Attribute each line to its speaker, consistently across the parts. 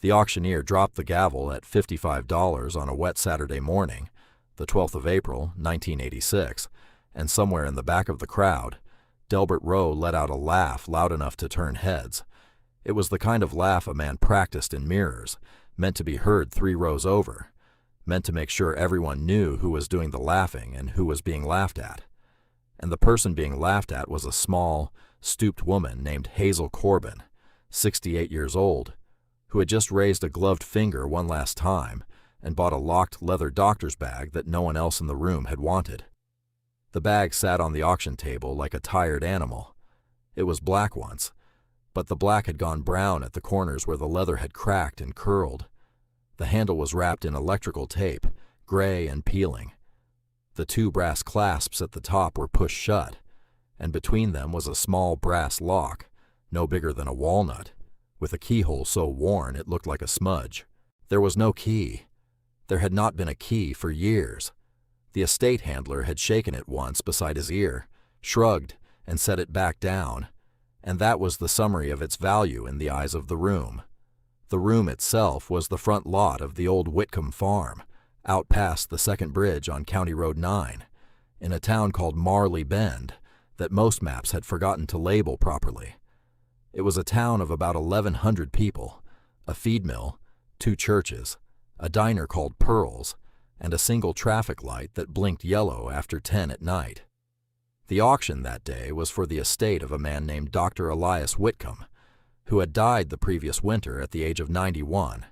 Speaker 1: The auctioneer dropped the gavel at $55 on a wet Saturday morning, the 12th of April, 1986, and somewhere in the back of the crowd, Delbert Rowe let out a laugh loud enough to turn heads. It was the kind of laugh a man practiced in mirrors, meant to be heard 3 rows over, meant to make sure everyone knew who was doing the laughing and who was being laughed at. And the person being laughed at was a small, stooped woman named Hazel Corbin, 68 years old, who had just raised a gloved finger one last time and bought a locked leather doctor's bag that no one else in the room had wanted. The bag sat on the auction table like a tired animal. It was black once, but the black had gone brown at the corners where the leather had cracked and curled. The handle was wrapped in electrical tape, gray and peeling. The 2 brass clasps at the top were pushed shut, and between them was a small brass lock, no bigger than a walnut, with a keyhole so worn it looked like a smudge. There was no key. There had not been a key for years. The estate handler had shaken it once beside his ear, shrugged, and set it back down, and that was the summary of its value in the eyes of the room. The room itself was the front lot of the old Whitcomb farm, out past the second bridge on County Road 9, in a town called Marley Bend that most maps had forgotten to label properly. It was a town of about 1,100 people, a feed mill, 2 churches, a diner called Pearls, and a single traffic light that blinked yellow after 10 at night. The auction that day was for the estate of a man named Dr. Elias Whitcomb, who had died the previous winter at the age of 91,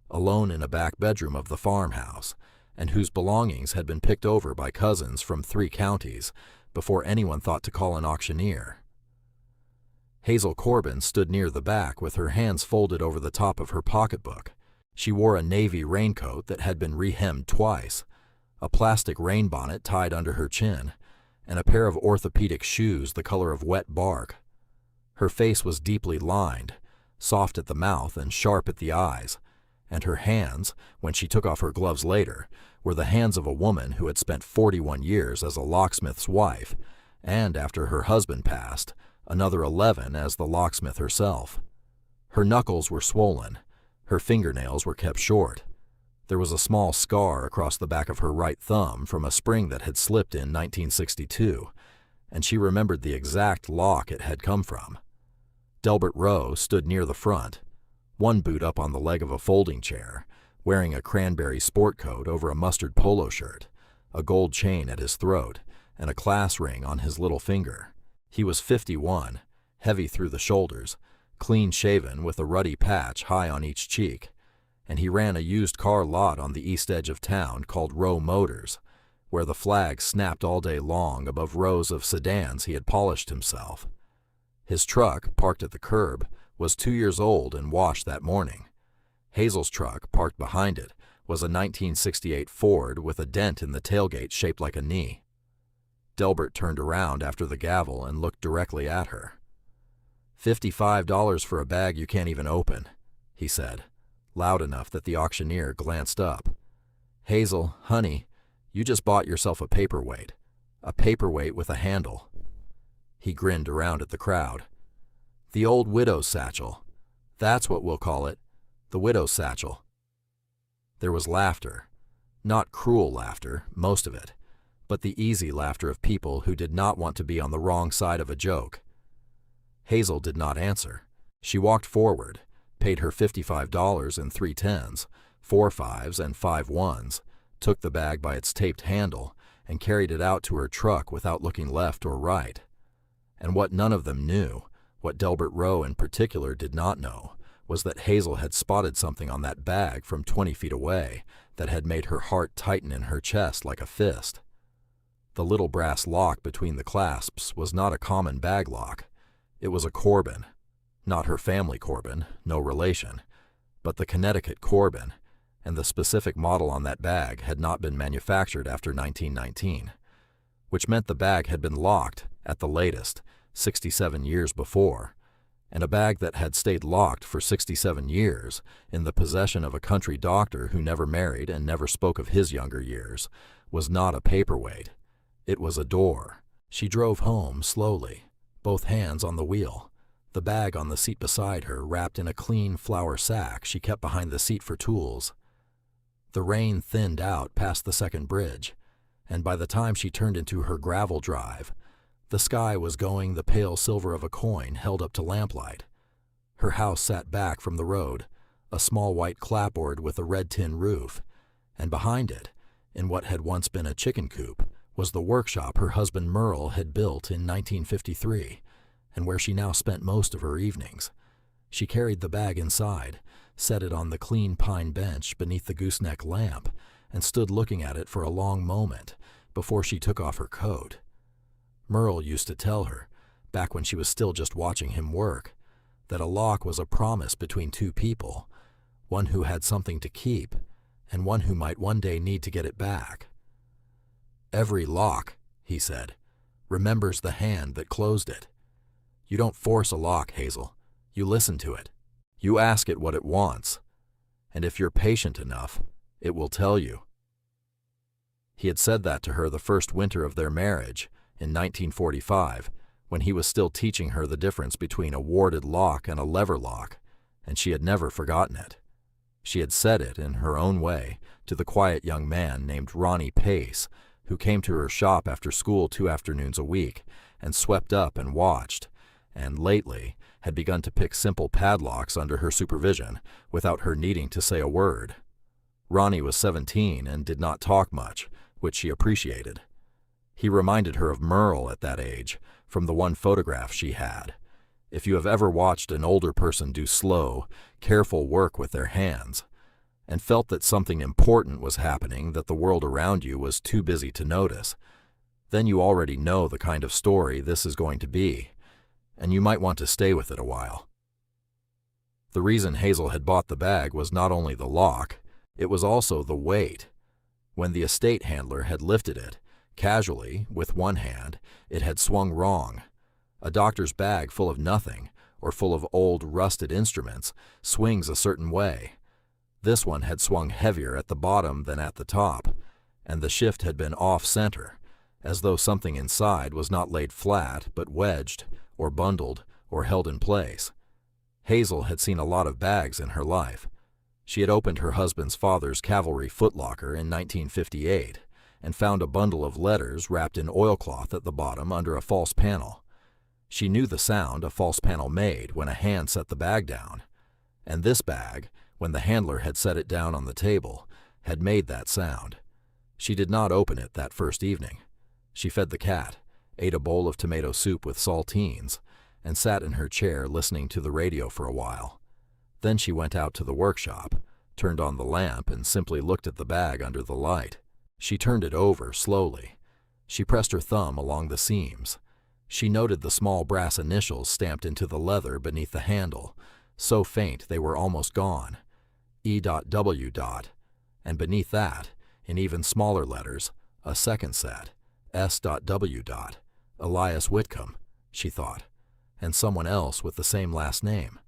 Speaker 1: alone in a back bedroom of the farmhouse, and whose belongings had been picked over by cousins from 3 counties before anyone thought to call an auctioneer. Hazel Corbin stood near the back with her hands folded over the top of her pocketbook. She wore a navy raincoat that had been re-hemmed twice, a plastic rain bonnet tied under her chin, and a pair of orthopedic shoes the color of wet bark. Her face was deeply lined, soft at the mouth and sharp at the eyes, and her hands, when she took off her gloves later, were the hands of a woman who had spent 41 years as a locksmith's wife, and after her husband passed, another 11 as the locksmith herself. Her knuckles were swollen, her fingernails were kept short. There was a small scar across the back of her right thumb from a spring that had slipped in 1962, and she remembered the exact lock it had come from. Delbert Rowe stood near the front, one boot up on the leg of a folding chair, wearing a cranberry sport coat over a mustard polo shirt, a gold chain at his throat, and a class ring on his little finger. He was 51, heavy through the shoulders, clean-shaven with a ruddy patch high on each cheek, and he ran a used car lot on the east edge of town called Rowe Motors, where the flag snapped all day long above rows of sedans he had polished himself. His truck, parked at the curb, was 2 years old and washed that morning. Hazel's truck, parked behind it, was a 1968 Ford with a dent in the tailgate shaped like a knee. Delbert turned around after the gavel and looked directly at her. $55 for a bag you can't even open, he said, loud enough that the auctioneer glanced up. Hazel, honey, you just bought yourself a paperweight with a handle. He grinned around at the crowd. The old widow's satchel. That's what we'll call it, the widow's satchel. There was laughter. Not cruel laughter, most of it, but the easy laughter of people who did not want to be on the wrong side of a joke. Hazel did not answer. She walked forward, paid her $55 in 3 tens, 4 fives, and 5 ones, took the bag by its taped handle, and carried it out to her truck without looking left or right. And what none of them knew, what Delbert Rowe in particular did not know, was that Hazel had spotted something on that bag from 20 feet away that had made her heart tighten in her chest like a fist. The little brass lock between the clasps was not a common bag lock. It was a Corbin. Not her family Corbin, no relation, but the Connecticut Corbin, and the specific model on that bag had not been manufactured after 1919, which meant the bag had been locked, at the latest, 67 years before, and a bag that had stayed locked for 67 years in the possession of a country doctor who never married and never spoke of his younger years was not a paperweight. It was a door. She drove home slowly, both hands on the wheel, the bag on the seat beside her wrapped in a clean flour sack she kept behind the seat for tools. The rain thinned out past the second bridge, and by the time she turned into her gravel drive, the sky was going the pale silver of a coin held up to lamplight. Her house sat back from the road, a small white clapboard with a red tin roof, and behind it, in what had once been a chicken coop, was the workshop her husband Merle had built in 1953, and where she now spent most of her evenings. She carried the bag inside, set it on the clean pine bench beneath the gooseneck lamp, and stood looking at it for a long moment before she took off her coat. Merle used to tell her, back when she was still just watching him work, that a lock was a promise between two people, one who had something to keep, and one who might one day need to get it back. "Every lock," he said, "remembers the hand that closed it. You don't force a lock, Hazel. You listen to it. You ask it what it wants. And if you're patient enough, it will tell you." He had said that to her the first winter of their marriage, in 1945, when he was still teaching her the difference between a warded lock and a lever lock, and she had never forgotten it. She had said it, in her own way, to the quiet young man named Ronnie Pace, who came to her shop after school 2 afternoons a week and swept up and watched, and lately had begun to pick simple padlocks under her supervision without her needing to say a word. Ronnie was 17 and did not talk much, which she appreciated. He reminded her of Merle at that age, from the one photograph she had. If you have ever watched an older person do slow, careful work with their hands, and felt that something important was happening that the world around you was too busy to notice, then you already know the kind of story this is going to be, and you might want to stay with it a while. The reason Hazel had bought the bag was not only the lock, it was also the weight. When the estate handler had lifted it, casually, with one hand, it had swung wrong. A doctor's bag full of nothing, or full of old, rusted instruments, swings a certain way. This one had swung heavier at the bottom than at the top, and the shift had been off-center, as though something inside was not laid flat, but wedged, or bundled, or held in place. Hazel had seen a lot of bags in her life. She had opened her husband's father's cavalry footlocker in 1958 and found a bundle of letters wrapped in oilcloth at the bottom under a false panel. She knew the sound a false panel made when a hand set the bag down, and this bag, when the handler had set it down on the table, had made that sound. She did not open it that first evening. She fed the cat, ate a bowl of tomato soup with saltines, and sat in her chair listening to the radio for a while. Then she went out to the workshop, turned on the lamp, and simply looked at the bag under the light. She turned it over slowly. She pressed her thumb along the seams. She noted the small brass initials stamped into the leather beneath the handle, so faint they were almost gone, E.W. And beneath that, in even smaller letters, a second set, S.W. Elias Whitcomb, she thought, and someone else with the same last name.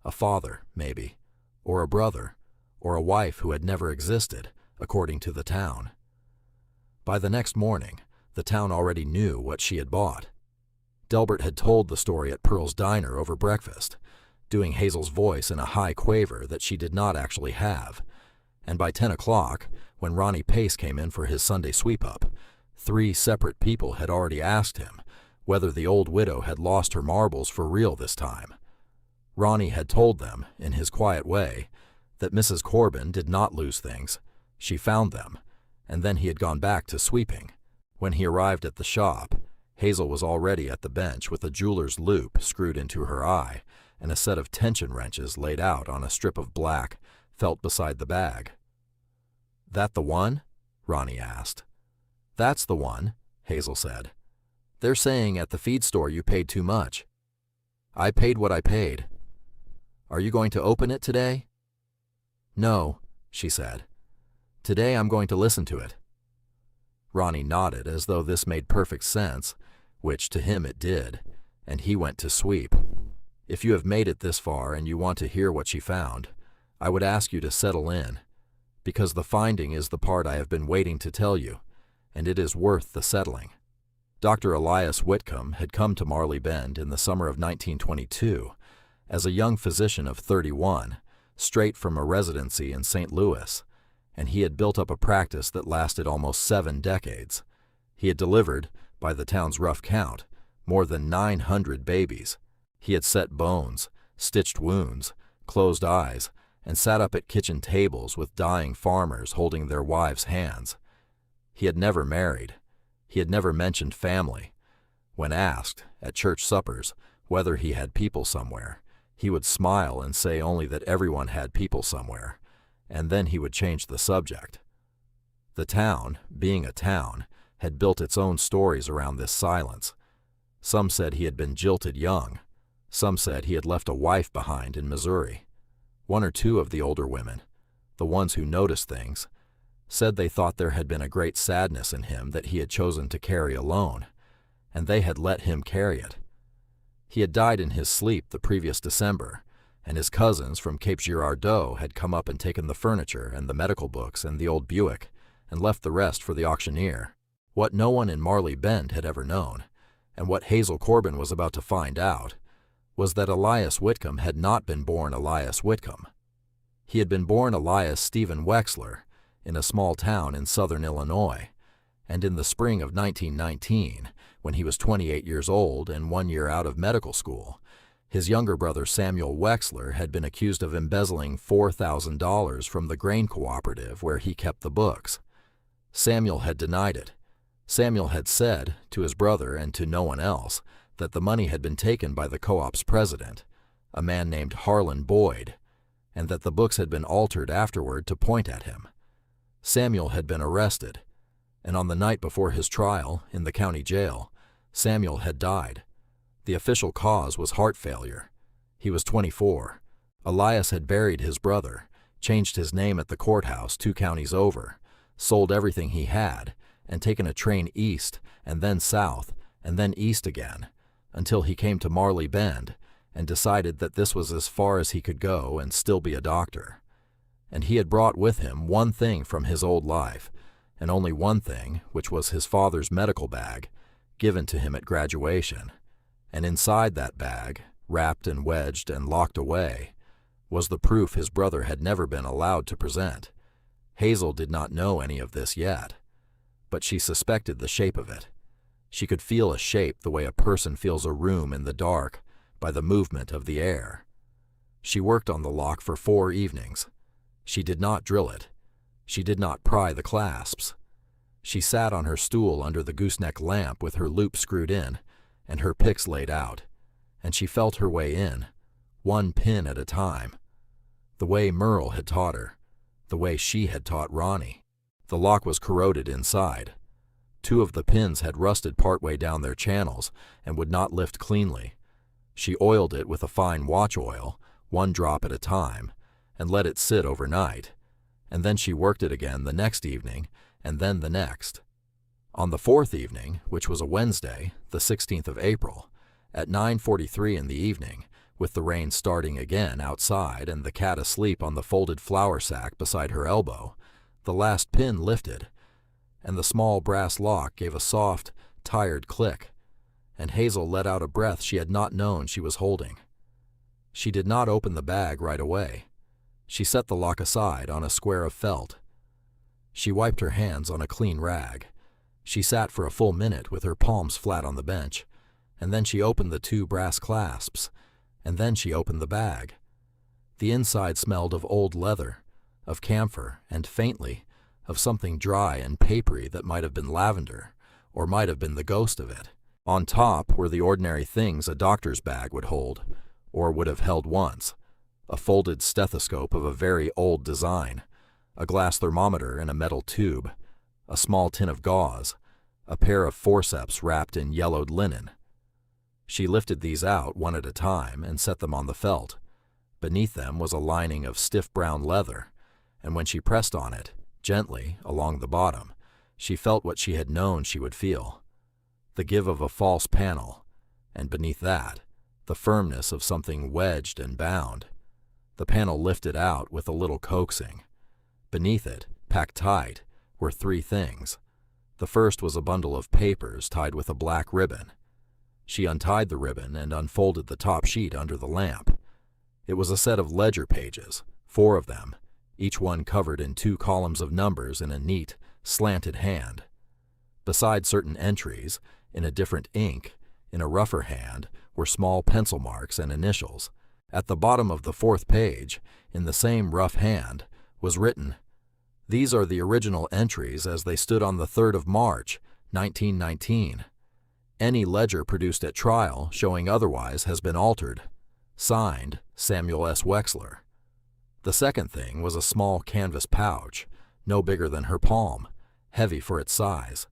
Speaker 1: A father, maybe, or a brother, or a wife who had never existed, according to the town. By the next morning, the town already knew what she had bought. Delbert had told the story at Pearl's diner over breakfast, doing Hazel's voice in a high quaver that she did not actually have, and by 10 o'clock, when Ronnie Pace came in for his Sunday sweep-up, 3 separate people had already asked him whether the old widow had lost her marbles for real this time. Ronnie had told them, in his quiet way, that Mrs. Corbin did not lose things. She found them, and then he had gone back to sweeping. When he arrived at the shop, Hazel was already at the bench with a jeweler's loop screwed into her eye and a set of tension wrenches laid out on a strip of black felt beside the bag. "That the one?" Ronnie asked. "That's the one," Hazel said. "They're saying at the feed store you paid too much." "I paid what I paid." "Are you going to open it today?" "No," she said. "Today I'm going to listen to it." Ronnie nodded as though this made perfect sense, which to him it did, and he went to sweep. "If you have made it this far and you want to hear what she found, I would ask you to settle in, because the finding is the part I have been waiting to tell you, and it is worth the settling." Dr. Elias Whitcomb had come to Marley Bend in the summer of 1922 as a young physician of 31, straight from a residency in St. Louis, and he had built up a practice that lasted almost 7 decades. He had delivered, by the town's rough count, more than 900 babies. He had set bones, stitched wounds, closed eyes, and sat up at kitchen tables with dying farmers holding their wives' hands. He had never married. He had never mentioned family. When asked, at church suppers, whether he had people somewhere, he would smile and say only that everyone had people somewhere, and then he would change the subject. The town, being a town, had built its own stories around this silence. Some said he had been jilted young. Some said he had left a wife behind in Missouri. 1 or 2 of the older women, the ones who noticed things, said they thought there had been a great sadness in him that he had chosen to carry alone, and they had let him carry it. He had died in his sleep the previous December, and his cousins from Cape Girardeau had come up and taken the furniture and the medical books and the old Buick and left the rest for the auctioneer. What no one in Marley Bend had ever known, and what Hazel Corbin was about to find out, was that Elias Whitcomb had not been born Elias Whitcomb. He had been born Elias Stephen Wexler in a small town in southern Illinois, and in the spring of 1919, when he was 28 years old and 1 year out of medical school, his younger brother Samuel Wexler had been accused of embezzling $4,000 from the grain cooperative where he kept the books. Samuel had denied it. Samuel had said, to his brother and to no one else, that the money had been taken by the co-op's president, a man named Harlan Boyd, and that the books had been altered afterward to point at him. Samuel had been arrested, and on the night before his trial in the county jail, Samuel had died. The official cause was heart failure. He was 24. Elias had buried his brother, changed his name at the courthouse 2 counties over, sold everything he had, and taken a train east and then south and then east again, until he came to Marley Bend and decided that this was as far as he could go and still be a doctor. And he had brought with him one thing from his old life, and only one thing, which was his father's medical bag, given to him at graduation. And inside that bag, wrapped and wedged and locked away, was the proof his brother had never been allowed to present. Hazel did not know any of this yet, but she suspected the shape of it. She could feel a shape the way a person feels a room in the dark by the movement of the air. She worked on the lock for 4 evenings. She did not drill it. She did not pry the clasps. She sat on her stool under the gooseneck lamp with her loop screwed in and her picks laid out, and she felt her way in, 1 pin at a time, the way Merle had taught her, the way she had taught Ronnie. The lock was corroded inside. 2 of the pins had rusted partway down their channels and would not lift cleanly. She oiled it with a fine watch oil, 1 drop at a time, and let it sit overnight, and then she worked it again the next evening and then the next. On the 4th evening, which was a Wednesday, the 16th of April, at 9:43 in the evening, with the rain starting again outside and the cat asleep on the folded flour sack beside her elbow, the last pin lifted, and the small brass lock gave a soft, tired click, and Hazel let out a breath she had not known she was holding. She did not open the bag right away. She set the lock aside on a square of felt. She wiped her hands on a clean rag. She sat for a full minute with her palms flat on the bench, and then she opened the 2 brass clasps, and then she opened the bag. The inside smelled of old leather, of camphor, and faintly, of something dry and papery that might have been lavender, or might have been the ghost of it. On top were the ordinary things a doctor's bag would hold, or would have held once: a folded stethoscope of a very old design, a glass thermometer in a metal tube, a small tin of gauze, a pair of forceps wrapped in yellowed linen. She lifted these out 1 at a time and set them on the felt. Beneath them was a lining of stiff brown leather, and when she pressed on it, gently, along the bottom, she felt what she had known she would feel: the give of a false panel, and beneath that, the firmness of something wedged and bound. The panel lifted out with a little coaxing. Beneath it, packed tight, were 3 things: The first was a bundle of papers tied with a black ribbon. She untied the ribbon and unfolded the top sheet under the lamp. It was a set of ledger pages, 4 of them, each one covered in 2 columns of numbers in a neat, slanted hand. Beside certain entries, in a different ink, in a rougher hand, were small pencil marks and initials. At the bottom of the 4th page, in the same rough hand, was written, "These are the original entries as they stood on the 3rd of March, 1919. Any ledger produced at trial showing otherwise has been altered. Signed, Samuel S. Wexler." The second thing was a small canvas pouch, no bigger than her palm, heavy for its size.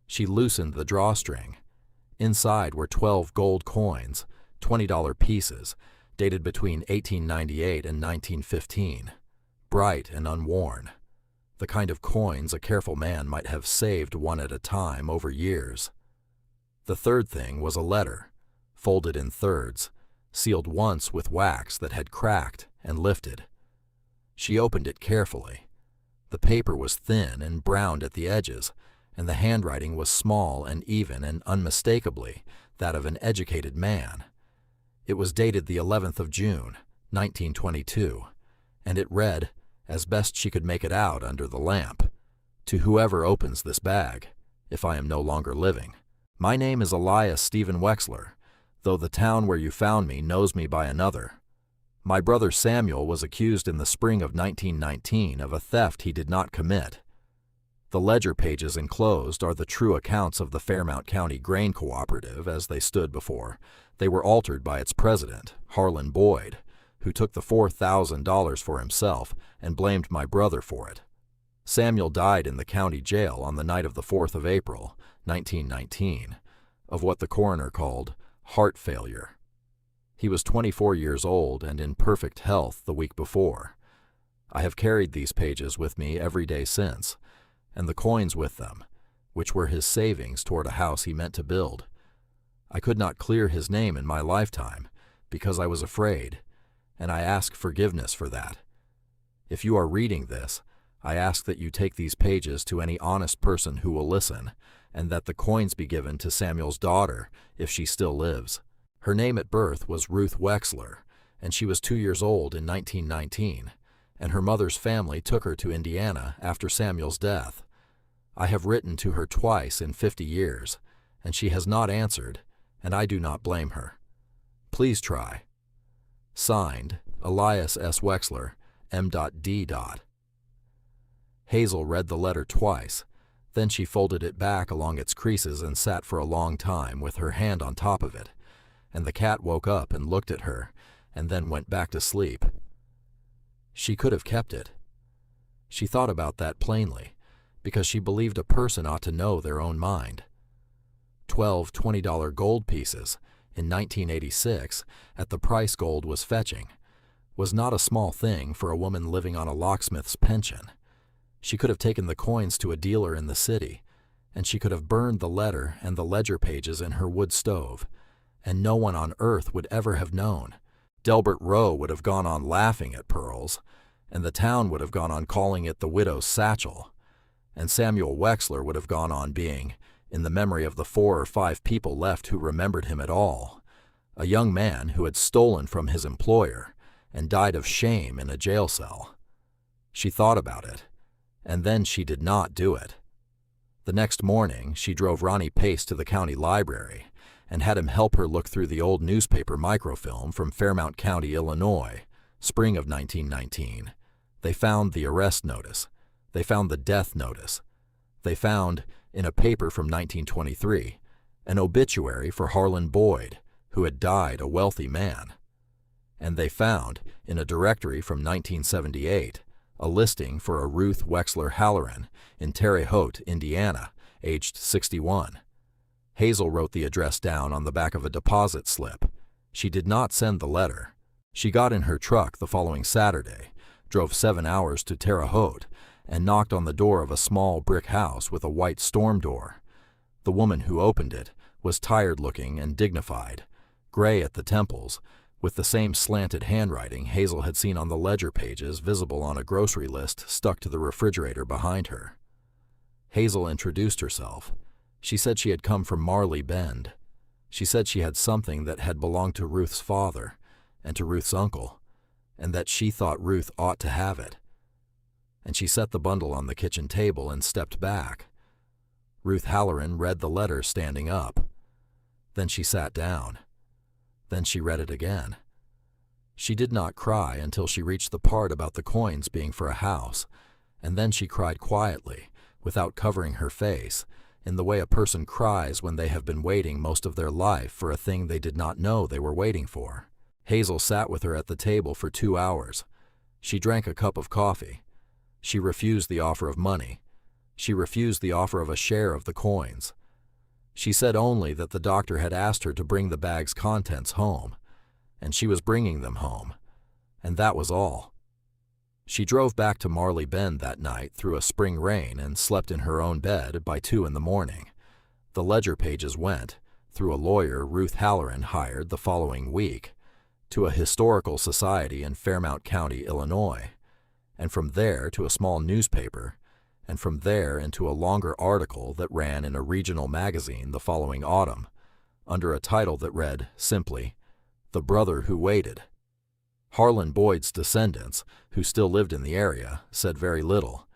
Speaker 1: She loosened the drawstring. Inside were 12 gold coins, $20 pieces, dated between 1898 and 1915, bright and unworn. The kind of coins a careful man might have saved one at a time over years. The third thing was a letter, folded in thirds, sealed once with wax that had cracked and lifted. She opened it carefully. The paper was thin and browned at the edges, and the handwriting was small and even and unmistakably that of an educated man. It was dated the 11th of June, 1922, and it read, as best she could make it out under the lamp, "To whoever opens this bag, if I am no longer living. My name is Elias Stephen Wexler, though the town where you found me knows me by another. My brother Samuel was accused in the spring of 1919 of a theft he did not commit. The ledger pages enclosed are the true accounts of the Fairmount County Grain Cooperative as they stood before. They were altered by its president, Harlan Boyd, who took the $4,000 for himself and blamed my brother for it. Samuel died in the county jail on the night of the 4th of April, 1919, of what the coroner called heart failure. He was 24 years old and in perfect health the week before. I have carried these pages with me every day since, and the coins with them, which were his savings toward a house he meant to build. I could not clear his name in my lifetime, because I was afraid, and I ask forgiveness for that. If you are reading this, I ask that you take these pages to any honest person who will listen, and that the coins be given to Samuel's daughter, if she still lives. Her name at birth was Ruth Wexler, and she was 2 years old in 1919, and her mother's family took her to Indiana after Samuel's death. I have written to her twice in 50 years, and she has not answered, and I do not blame her. Please try. Signed, Elias S. Wexler, M.D. Hazel read the letter twice. Then she folded it back along its creases and sat for a long time with her hand on top of it, and the cat woke up and looked at her, and then went back to sleep. She could have kept it. She thought about that plainly, because she believed a person ought to know their own mind. 12 $20 gold pieces, in 1986, at the price gold was fetching, was not a small thing for a woman living on a locksmith's pension. She could have taken the coins to a dealer in the city, and she could have burned the letter and the ledger pages in her wood stove, and no one on earth would ever have known. Delbert Rowe would have gone on laughing at pearls, and the town would have gone on calling it the widow's satchel, and Samuel Wexler would have gone on being, in the memory of the 4 or 5 people left who remembered him at all, a young man who had stolen from his employer and died of shame in a jail cell. She thought about it, and then she did not do it. The next morning, she drove Ronnie Pace to the county library and had him help her look through the old newspaper microfilm from Fairmount County, Illinois, spring of 1919. They found the arrest notice. They found the death notice. They found, in a paper from 1923, an obituary for Harlan Boyd, who had died a wealthy man. And they found, in a directory from 1978, a listing for a Ruth Wexler Halloran in Terre Haute, Indiana, aged 61. Hazel wrote the address down on the back of a deposit slip. She did not send the letter. She got in her truck the following Saturday, drove 7 hours to Terre Haute, and knocked on the door of a small brick house with a white storm door. The woman who opened it was tired-looking and dignified, gray at the temples, with the same slanted handwriting Hazel had seen on the ledger pages visible on a grocery list stuck to the refrigerator behind her. Hazel introduced herself. She said she had come from Marley Bend. She said she had something that had belonged to Ruth's father and to Ruth's uncle, and that she thought Ruth ought to have it. And she set the bundle on the kitchen table and stepped back. Ruth Halloran read the letter standing up. Then she sat down. Then she read it again. She did not cry until she reached the part about the coins being for a house, and then she cried quietly, without covering her face, in the way a person cries when they have been waiting most of their life for a thing they did not know they were waiting for. Hazel sat with her at the table for 2 hours. She drank a cup of coffee. She refused the offer of money. She refused the offer of a share of the coins. She said only that the doctor had asked her to bring the bag's contents home, and she was bringing them home, and that was all. She drove back to Marley Bend that night through a spring rain and slept in her own bed by 2 in the morning. The ledger pages went, through a lawyer Ruth Halloran hired the following week, to a historical society in Fairmount County, Illinois, and from there to a small newspaper, and from there into a longer article that ran in a regional magazine the following autumn, under a title that read, simply, "The Brother Who Waited." Harlan Boyd's descendants, who still lived in the area, said very little.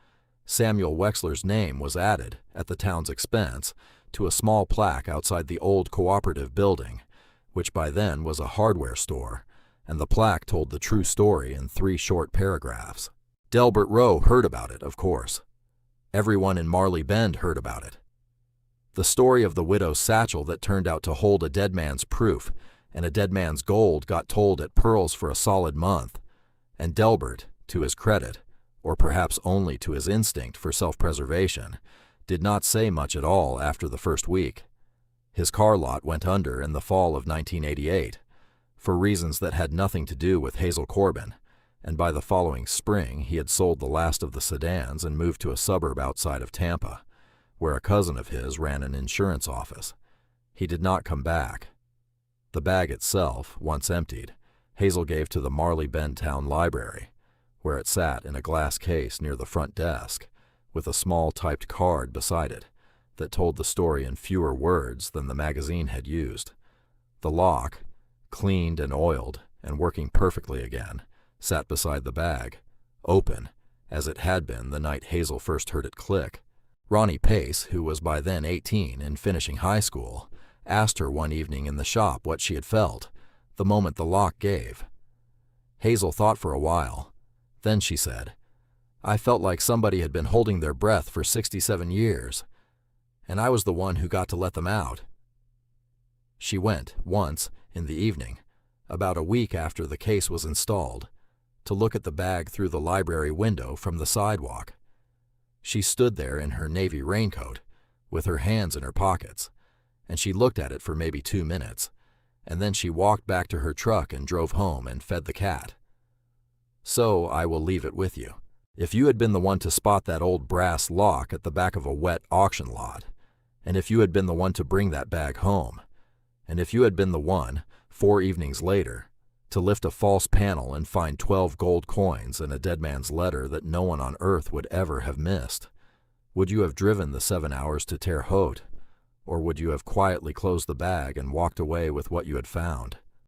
Speaker 1: Samuel Wexler's name was added, at the town's expense, to a small plaque outside the old cooperative building, which by then was a hardware store, and the plaque told the true story in 3 short paragraphs. Delbert Rowe heard about it, of course. Everyone in Marley Bend heard about it. The story of the widow's satchel that turned out to hold a dead man's proof and a dead man's gold got told at Pearl's for a solid month, and Delbert, to his credit, or perhaps only to his instinct for self-preservation, did not say much at all after the first week. His car lot went under in the fall of 1988, for reasons that had nothing to do with Hazel Corbin, and by the following spring he had sold the last of the sedans and moved to a suburb outside of Tampa, where a cousin of his ran an insurance office. He did not come back. The bag itself, once emptied, Hazel gave to the Marley Bend Town Library, where it sat in a glass case near the front desk, with a small typed card beside it that told the story in fewer words than the magazine had used. The lock, cleaned and oiled and working perfectly again, sat beside the bag, open, as it had been the night Hazel first heard it click. Ronnie Pace, who was by then 18 and finishing high school, asked her one evening in the shop what she had felt, the moment the lock gave. Hazel thought for a while. Then she said, "I felt like somebody had been holding their breath for 67 years, and I was the one who got to let them out." She went, once, in the evening, about a week after the case was installed, to look at the bag through the library window from the sidewalk. She stood there in her navy raincoat, with her hands in her pockets, and she looked at it for maybe 2 minutes, and then she walked back to her truck and drove home and fed the cat. So I will leave it with you. If you had been the one to spot that old brass lock at the back of a wet auction lot, and if you had been the one to bring that bag home, and if you had been the one, 4 evenings later, to lift a false panel and find 12 gold coins and a dead man's letter that no one on earth would ever have missed, would you have driven the 7 hours to Terre Haute, or would you have quietly closed the bag and walked away with what you had found?